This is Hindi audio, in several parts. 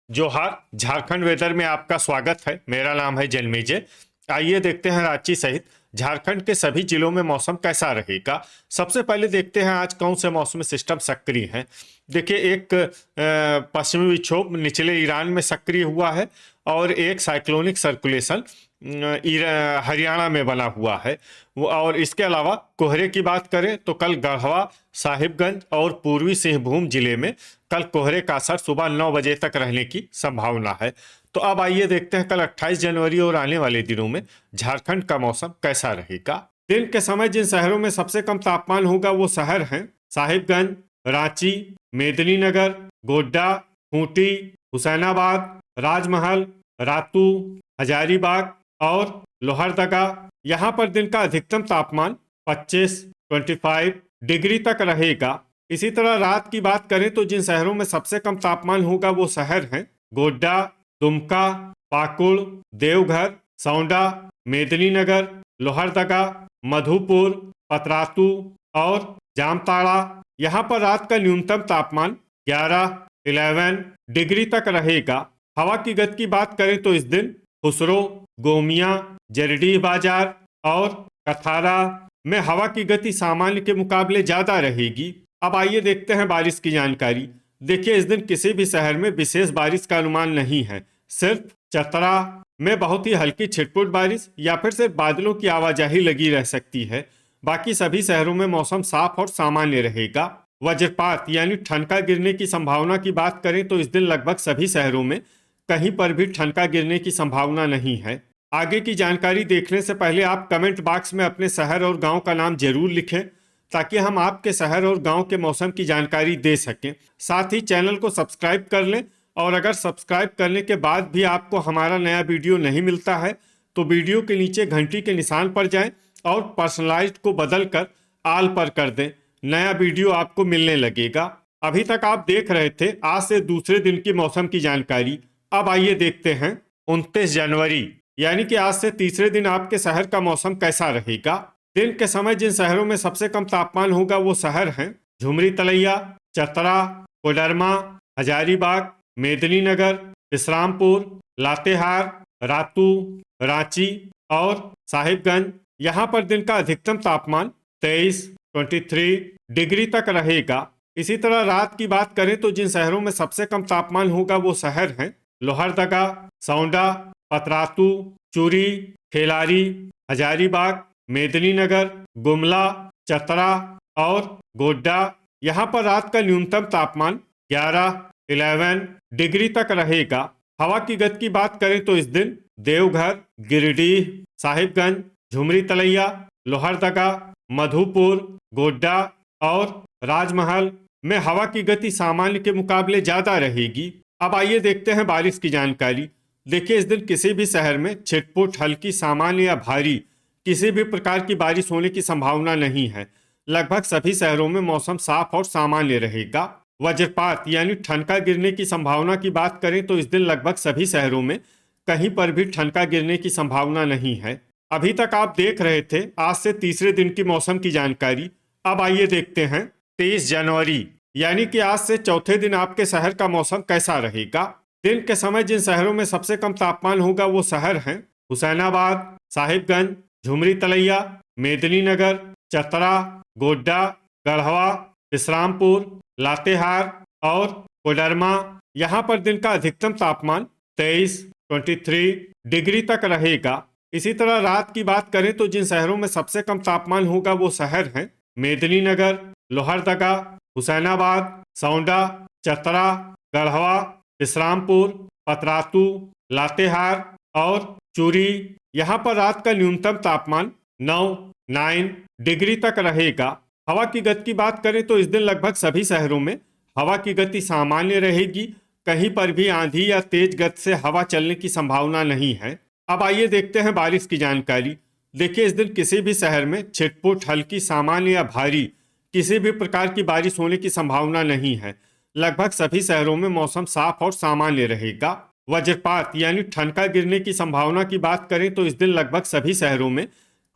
जोहार। झारखंड वेदर में आपका स्वागत है। मेरा नाम है जन्मेजय। आइए देखते हैं रांची सहित झारखंड के सभी जिलों में मौसम कैसा रहेगा। सबसे पहले देखते हैं आज कौन से मौसमी सिस्टम सक्रिय हैं। देखिए, एक पश्चिमी विक्षोभ निचले ईरान में सक्रिय हुआ है और एक साइक्लोनिक सर्कुलेशन हरियाणा में बना हुआ है। और इसके अलावा कोहरे की बात करें तो कल गढ़वा, साहिबगंज और पूर्वी सिंहभूम जिले में कल कोहरे का असर सुबह 9 बजे तक रहने की संभावना है। तो अब आइए देखते हैं कल 28 जनवरी और आने वाले दिनों में झारखंड का मौसम कैसा रहेगा। दिन के समय जिन शहरों में सबसे कम तापमान होगा वो शहर हैं साहिबगंज, रांची, मेदिनीनगर, गोड्डा, खूंटी, हुसैनाबाद, राजमहल, रातू, हजारीबाग और लोहरदगा। यहाँ पर दिन का अधिकतम तापमान 25 डिग्री तक रहेगा। इसी तरह रात की बात करें तो जिन शहरों में सबसे कम तापमान होगा वो शहर हैं गोड्डा, दुमका, पाकुड़, देवघर, सौंडा, मेदिनीनगर, लोहरदगा, मधुपुर, पतरातू और जामताड़ा। यहाँ पर रात का न्यूनतम तापमान 11 डिग्री तक रहेगा। हवा की गति की बात करें तो इस दिन खुसरो, गोमिया, जरडीह बाजार और कथारा में हवा की गति सामान्य के मुकाबले ज्यादा रहेगी। अब आइए देखते हैं बारिश की जानकारी। देखिए, इस दिन किसी भी शहर में विशेष बारिश का अनुमान नहीं है। सिर्फ चतरा में बहुत ही हल्की छिटपुट बारिश या फिर सिर्फ बादलों की आवाजाही लगी रह सकती है। बाकी सभी शहरों में मौसम साफ और सामान्य रहेगा। वज्रपात यानी ठनका गिरने की संभावना की बात करें तो इस दिन लगभग सभी शहरों में कहीं पर भी ठनका गिरने की संभावना नहीं है। आगे की जानकारी देखने से पहले आप कमेंट बॉक्स में अपने शहर और गांव का नाम जरूर लिखें ताकि हम आपके शहर और गांव के मौसम की जानकारी दे सकें। साथ ही चैनल को सब्सक्राइब कर लें और अगर सब्सक्राइब करने के बाद भी आपको हमारा नया वीडियो नहीं मिलता है तो वीडियो के नीचे घंटी के निशान पर जाएं और पर्सनलाइज्ड को बदल कर आल पर कर दें। नया वीडियो आपको मिलने लगेगा। अभी तक आप देख रहे थे आज से दूसरे दिन की मौसम की जानकारी। अब आइए देखते हैं 29 जनवरी यानी कि आज से तीसरे दिन आपके शहर का मौसम कैसा रहेगा। दिन के समय जिन शहरों में सबसे कम तापमान होगा वो शहर हैं झुमरी तलैया, चतरा, कोडरमा, हजारीबाग, मेदिनीनगर, विश्रामपुर, लातेहार, रातू, रांची और साहिबगंज। यहाँ पर दिन का अधिकतम तापमान 23 डिग्री तक रहेगा। इसी तरह रात की बात करें तो जिन शहरों में सबसे कम तापमान होगा वो शहर हैं लोहरदगा, सौंडा, पतरातू, चूरी, खेलारी, हजारीबाग, मेदिनीनगर, गुमला, चतरा और गोड्डा। यहाँ पर रात का न्यूनतम तापमान 11 डिग्री तक रहेगा। हवा की गति की बात करें तो इस दिन देवघर, गिरिडीह, साहिबगंज, झुमरी तलैया, लोहरदगा, मधुपुर, गोड्डा और राजमहल में हवा की गति सामान्य के मुकाबले ज्यादा रहेगी। अब आइए देखते हैं बारिश की जानकारी। देखिए, इस दिन किसी भी शहर में छिटपुट, हल्की, सामान्य या भारी किसी भी प्रकार की बारिश होने की संभावना नहीं है। लगभग सभी शहरों में मौसम साफ और सामान्य रहेगा। वज्रपात यानी ठनका गिरने की संभावना की बात करें तो इस दिन लगभग सभी शहरों में कहीं पर भी ठनका गिरने की संभावना नहीं है। अभी तक आप देख रहे थे आज से तीसरे दिन की मौसम की जानकारी। अब आइए देखते हैं 23 जनवरी यानी कि आज से चौथे दिन आपके शहर का मौसम कैसा रहेगा। दिन के समय जिन शहरों में सबसे कम तापमान होगा वो शहर हैं हुसैनाबाद, साहिबगंज, झुमरी तलैया, मेदिनीनगर, चतरा, गोड्डा, गढ़वा, विश्रामपुर, लातेहार और कोडरमा। यहाँ पर दिन का अधिकतम तापमान 23 डिग्री तक रहेगा। इसी तरह रात की बात करें तो जिन शहरों में सबसे कम तापमान होगा वो शहर हैं मेदिनीनगर, लोहरदगा, हुसैनाबाद, सौंडा, चतरा, गढ़वा, विश्रामपुर, पतरातू, लातेहार और चूरी। यहाँ पर रात का न्यूनतम तापमान 9 डिग्री तक रहेगा। हवा की गति की बात करें तो इस दिन लगभग सभी शहरों में हवा की गति सामान्य रहेगी। कहीं पर भी आंधी या तेज गति से हवा चलने की संभावना नहीं है। अब आइए देखते हैं बारिश की जानकारी। देखिए, इस दिन किसी भी शहर में छिटपुट, हल्की, सामान्य या भारी किसी भी प्रकार की बारिश होने की संभावना नहीं है। लगभग सभी शहरों में मौसम साफ और सामान्य रहेगा। वज्रपात यानी ठनका गिरने की संभावना की बात करें तो इस दिन लगभग सभी शहरों में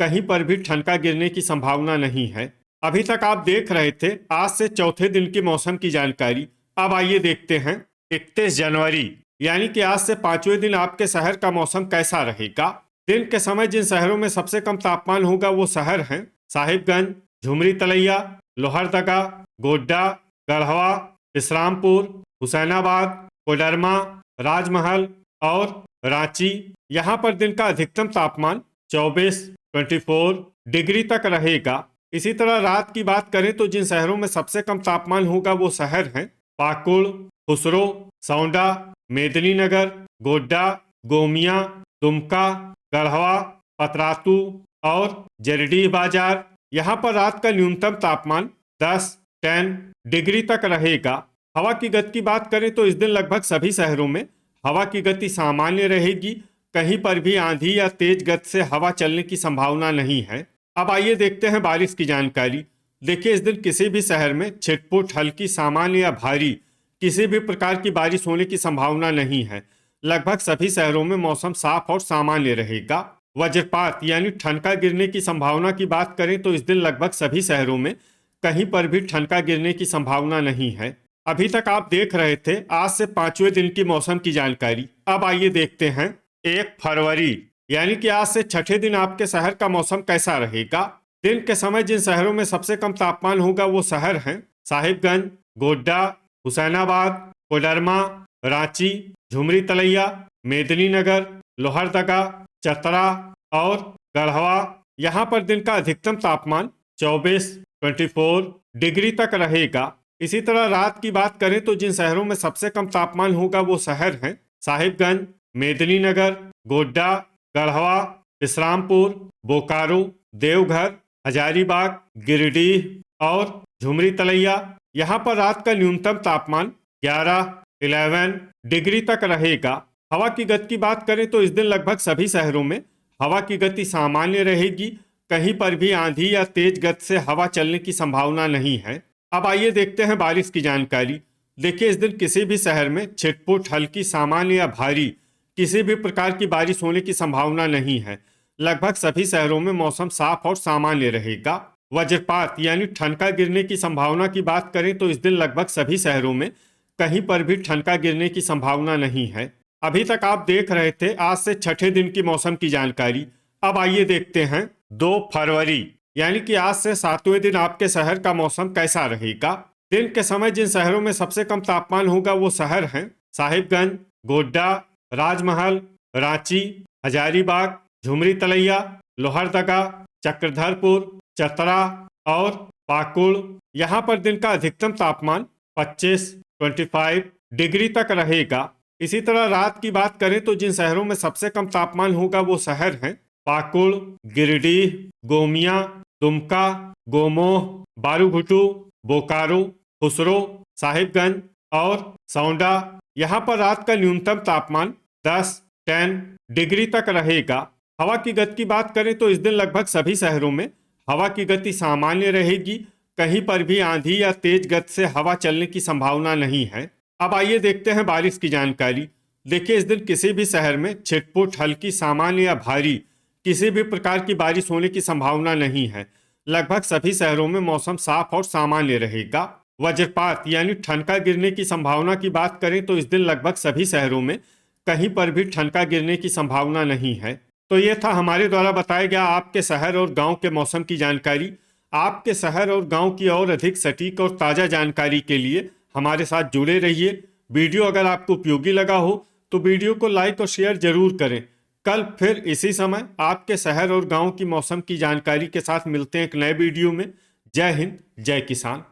कहीं पर भी ठनका गिरने की संभावना नहीं है। अभी तक आप देख रहे थे आज से चौथे दिन की मौसम की जानकारी। अब आइए देखते हैं 31 जनवरी यानी कि आज से 5वें दिन आपके शहर का मौसम कैसा रहेगा। दिन के समय जिन शहरों में सबसे कम तापमान होगा वो शहर हैं साहिबगंज, झुमरी तलैया, लोहरदगा, गोड्डा, गढ़वा, इस्लामपुर, हुसैनाबाद, कोडरमा, राजमहल और रांची। यहाँ पर दिन का अधिकतम तापमान 24 डिग्री तक रहेगा। इसी तरह रात की बात करें तो जिन शहरों में सबसे कम तापमान होगा वो शहर हैं पाकुड़, खुसरो, सौंडा, मेदिनीनगर, गोड्डा, गोमिया, दुमका, गढ़वा, पतरातू और जरडीह बाजार। यहाँ पर रात का न्यूनतम तापमान 10 डिग्री तक रहेगा। हवा की गति की बात करें तो इस दिन लगभग सभी शहरों में हवा की गति सामान्य रहेगी। कहीं पर भी आंधी या तेज गति से हवा चलने की संभावना नहीं है। अब आइए देखते हैं बारिश की जानकारी। देखिए, इस दिन किसी भी शहर में छिटपुट, हल्की, सामान्य या भारी किसी भी प्रकार की बारिश होने की संभावना नहीं है। लगभग सभी शहरों में मौसम साफ और सामान्य रहेगा। वज्रपात यानी ठनका गिरने की संभावना की बात करें तो इस दिन लगभग सभी शहरों में कहीं पर भी ठनका गिरने की संभावना नहीं है। अभी तक आप देख रहे थे आज से 5वें दिन की मौसम की जानकारी। अब आइए देखते हैं 1 फरवरी यानी कि आज से 6ठे दिन आपके शहर का मौसम कैसा रहेगा। दिन के समय जिन शहरों में सबसे कम तापमान होगा वो शहर हैं साहिबगंज, गोड्डा, हुसैनाबाद, कोडरमा, रांची, झुमरी तलैया, मेदिनीनगर, लोहरदगा, चतरा और गढ़वा। यहाँ पर दिन का अधिकतम तापमान 24 डिग्री तक रहेगा। इसी तरह रात की बात करें तो जिन शहरों में सबसे कम तापमान होगा वो शहर हैं साहिबगंज, मेदिनीनगर, गोड्डा, गढ़वा, इस्लामपुर, बोकारो, देवघर, हजारीबाग, गिरिडीह और झुमरी तलैया। यहाँ पर रात का न्यूनतम तापमान 11 डिग्री तक रहेगा। हवा की गति की बात करें तो इस दिन लगभग सभी शहरों में हवा की गति सामान्य रहेगी। कहीं पर भी आंधी या तेज गति से हवा चलने की संभावना नहीं है। अब आइए देखते हैं बारिश की जानकारी। देखिए, इस दिन किसी भी शहर में छिटपुट, हल्की, सामान्य या भारी किसी भी प्रकार की बारिश होने की संभावना नहीं है। लगभग सभी शहरों में मौसम साफ और सामान्य रहेगा। वज्रपात यानी ठनका गिरने की संभावना की बात करें तो इस दिन लगभग सभी शहरों में कहीं पर भी ठनका गिरने की संभावना नहीं है। अभी तक आप देख रहे थे आज से 6ठे दिन की मौसम की जानकारी। अब आइए देखते हैं 2 फरवरी यानी कि आज से 7वें दिन आपके शहर का मौसम कैसा रहेगा। दिन के समय जिन शहरों में सबसे कम तापमान होगा वो शहर हैं साहिबगंज, गोड्डा, राजमहल, रांची, हजारीबाग, झुमरी तलैया, लोहरदगा, चक्रधरपुर, चतरा और पाकुड़। यहाँ पर दिन का अधिकतम तापमान 25 डिग्री तक रहेगा। इसी तरह रात की बात करें तो जिन शहरों में सबसे कम तापमान होगा वो शहर हैं पाकुड़, गिरिडीह, गोमिया, दुमका, गोमोह, बारूघुटू, बोकारो, खुसरो, साहिबगंज और सौंडा। यहाँ पर रात का न्यूनतम तापमान 10 डिग्री तक रहेगा। हवा की गति की बात करें तो इस दिन लगभग सभी शहरों में हवा की गति सामान्य रहेगी। कहीं पर भी आंधी या तेज गति से हवा चलने की संभावना नहीं है। अब आइए देखते हैं बारिश की जानकारी। देखिए, इस दिन किसी भी शहर में छिटपुट, हल्की, सामान्य या भारी किसी भी प्रकार की बारिश होने की संभावना नहीं है। लगभग सभी शहरों में मौसम साफ और सामान्य रहेगा। वज्रपात यानी ठनका गिरने की संभावना की बात करें तो इस दिन लगभग सभी शहरों में कहीं पर भी ठनका गिरने की संभावना नहीं है। तो ये था हमारे द्वारा बताया गया आपके शहर और गांव के मौसम की जानकारी। आपके शहर और गांव की और अधिक सटीक और ताज़ा जानकारी के लिए हमारे साथ जुड़े रहिए। वीडियो अगर आपको उपयोगी लगा हो तो वीडियो को लाइक और शेयर जरूर करें। कल फिर इसी समय आपके शहर और गांव की मौसम की जानकारी के साथ मिलते हैं एक नए वीडियो में। जय हिंद, जय किसान।